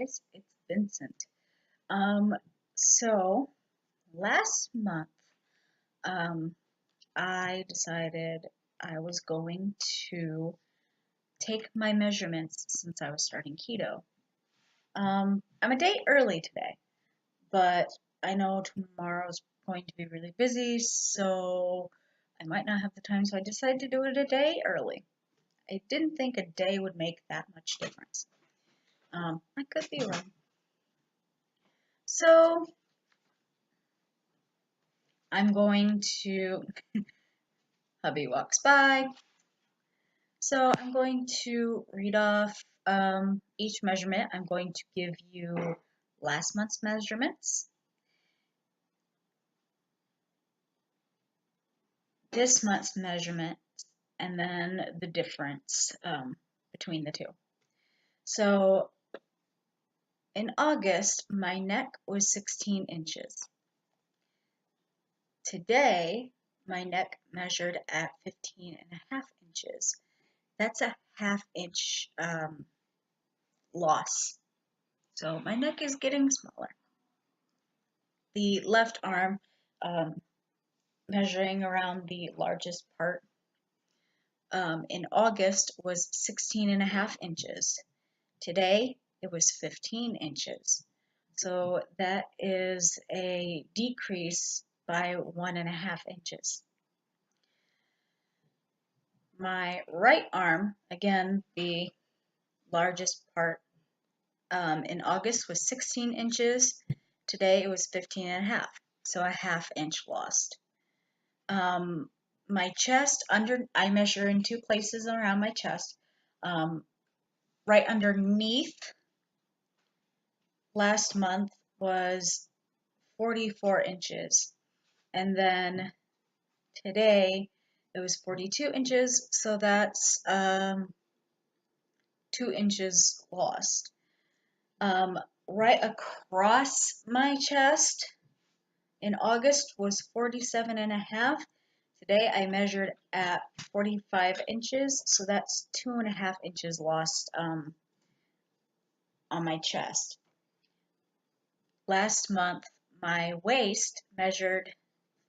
guys, it's Vincent. Um, so last month, um, I decided I was going to take my measurements since I was starting keto. I'm a day early today, but I know tomorrow's going to be really busy, so I might not have the time, so I decided to do it a day early. I didn't think a day would make that much difference. I could be wrong. So I'm going to, hubby walks by. So I'm going to read off each measurement. I'm going to give you last month's measurements, this month's measurement, and then the difference between the two. So in August, my neck was 16 inches. Today, my neck measured at 15 and a half inches. That's a half inch loss. So my neck is getting smaller. The left arm, um, measuring around the largest part, in August was 16 and a half inches. Today it was 15 inches. So that is a decrease by 1.5 inches. My right arm, again, the largest part, in August was 16 inches. Today it was 15 and a half, so a half inch lost. My chest, I measure in two places around my chest. Right underneath last month was 44 inches. And then today it was 42 inches, so that's 2 inches lost. Right across my chest in August was 47 and a half. Today I measured at 45 inches, so that's 2.5 inches lost on my chest. Last month, my waist measured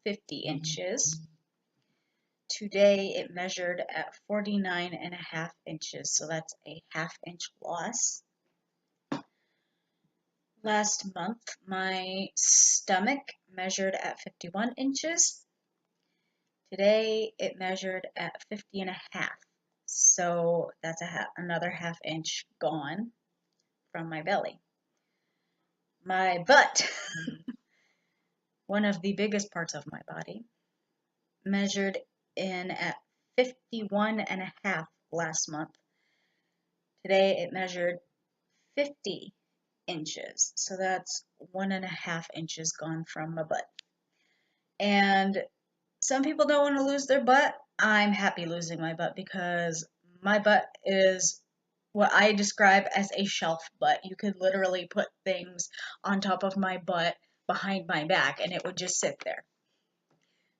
50 inches. Today it measured at 49 and a half inches, so that's a half inch loss. Last month, my stomach measured at 51 inches. Today it measured at 50 and a half, so that's another half inch gone from my belly. My butt, one of the biggest parts of my body, measured in at 51 and a half last month. Today it measured 50 inches, so that's 1.5 inches gone from my butt. And some people don't want to lose their butt. I'm happy losing my butt because my butt is what I describe as a shelf butt. You could literally put things on top of my butt behind my back and it would just sit there.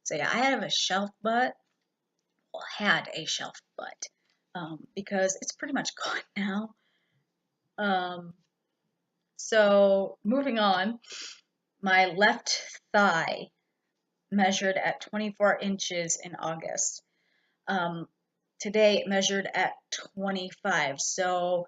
So yeah, I have a shelf butt. Well, had a shelf butt because it's pretty much gone now. So moving on, my left thigh measured at 24 inches in August. Today it measured at 25, so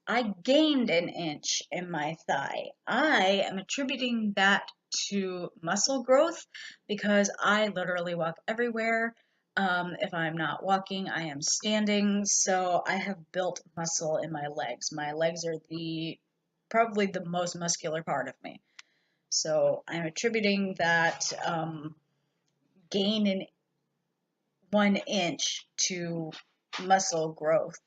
I gained an inch in my thigh. I am attributing that to muscle growth because I literally walk everywhere. If I'm not walking, I am standing, so I have built muscle in my legs. My legs are probably the most muscular part of me. So I'm attributing that gain in 1 inch to muscle growth.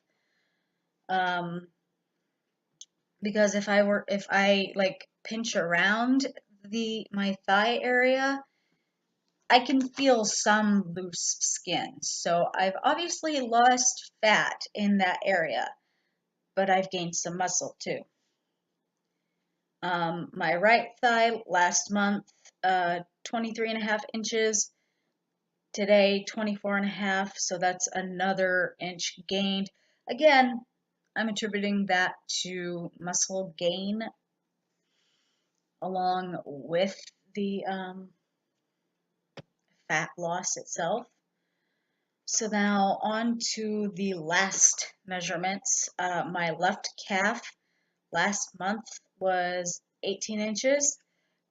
Because if I like pinch around my thigh area, I can feel some loose skin. So I've obviously lost fat in that area, but I've gained some muscle too. My right thigh last month, 23 and a half inches. Today, 24 and a half, so that's another inch gained. Again, I'm attributing that to muscle gain along with the fat loss itself. So now on to the last measurements. My left calf last month was 18 inches.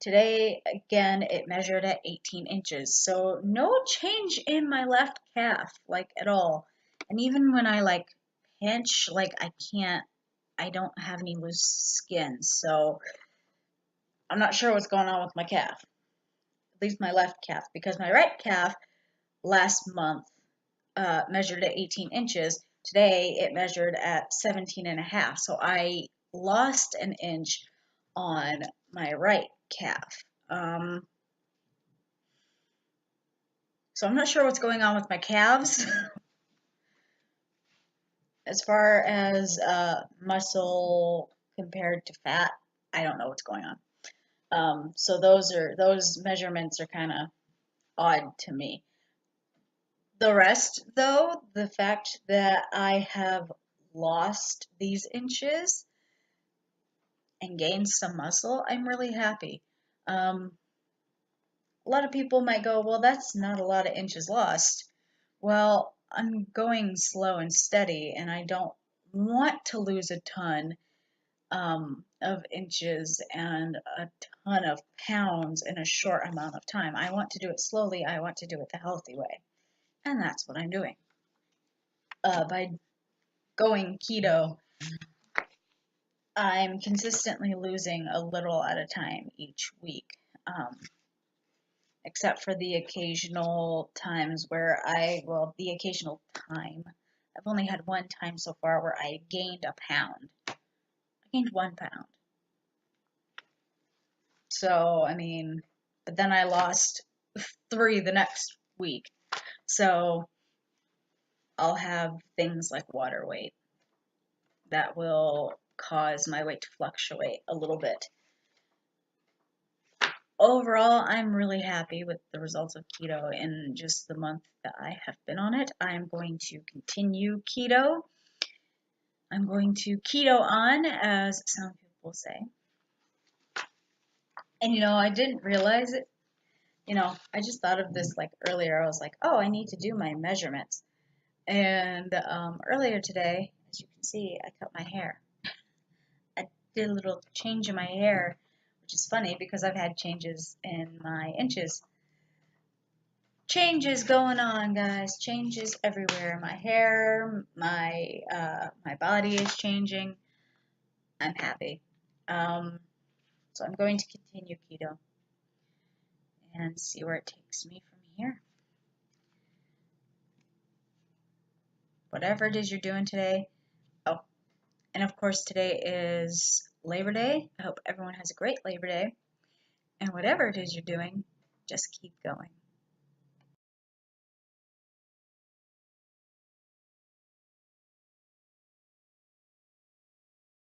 Today, again, it measured at 18 inches. So no change in my left calf, like at all. And even when I like pinch, like I don't have any loose skin. So I'm not sure what's going on with my calf, at least my left calf, because my right calf last month measured at 18 inches. Today it measured at 17 and a half. So I lost an inch on my right calf. So I'm not sure what's going on with my calves. As far as muscle compared to fat, I don't know what's going on. So those measurements are kind of odd to me. The rest, though, the fact that I have lost these inches and gained some muscle, I'm really happy. A lot of people might go, well, that's not a lot of inches lost. Well, I'm going slow and steady, and I don't want to lose a ton of inches and a ton of pounds in a short amount of time. I want to do it slowly. I want to do it the healthy way. And that's what I'm doing. By going keto, I'm consistently losing a little at a time each week. Except for the occasional times where the occasional time. I've only had one time so far where I gained a pound. I gained 1 pound. So, I mean, but then I lost 3 the next week. So, I'll have things like water weight that will cause my weight to fluctuate a little bit. Overall, I'm really happy with the results of keto in just the month that I have been on it. I'm going to continue keto. I'm going to keto on, as some people say. And I didn't realize it. I just thought of this like earlier. I was like, oh, I need to do my measurements. And earlier today, as you can see, I cut my hair. I did a little change in my hair, which is funny because I've had changes in my inches. Changes going on, guys. Changes everywhere. My hair, my body is changing. I'm happy. So I'm going to continue keto and see where it takes me from here. Whatever it is you're doing today. Oh, and of course today is Labor Day. I hope everyone has a great Labor Day. And whatever it is you're doing, just keep going.